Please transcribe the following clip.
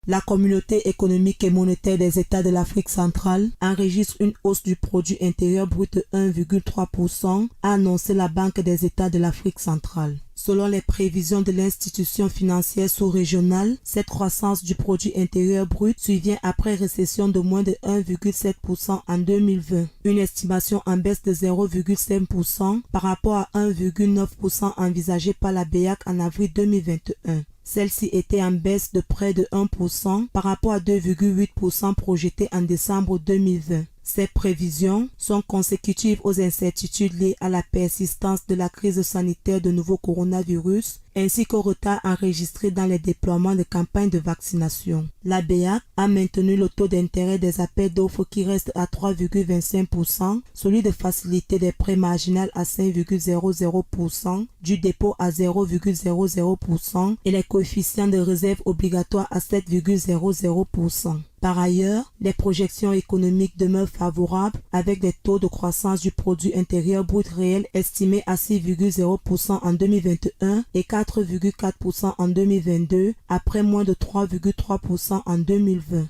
La communauté économique et monétaire des États de l'Afrique centrale enregistre une hausse du produit intérieur brut de 1,3%, a annoncé la Banque des États de l'Afrique centrale. Selon les prévisions de l'institution financière sous-régionale, cette croissance du produit intérieur brut survient après récession de moins de 1,7% en 2020, une estimation en baisse de 0,5% par rapport à 1,9% envisagé par la BEAC en avril 2021. Celle-ci était en baisse de près de 1% par rapport à 2,8% projeté en décembre 2020. Ces prévisions sont consécutives aux incertitudes liées à la persistance de la crise sanitaire de nouveau coronavirus ainsi qu'au retard enregistré dans les déploiements de campagnes de vaccination. La BEAC a maintenu le taux d'intérêt des appels d'offres qui reste à 3,25%, celui de facilité des prêts marginal à 5,00%, du dépôt à 0,00% et les coefficients de réserve obligatoires à 7,00%. Par ailleurs, les projections économiques demeurent favorables avec des taux de croissance du produit intérieur brut réel estimés à 6,0% en 2021 et 4,4% en 2022 après moins de 3,3% en 2020.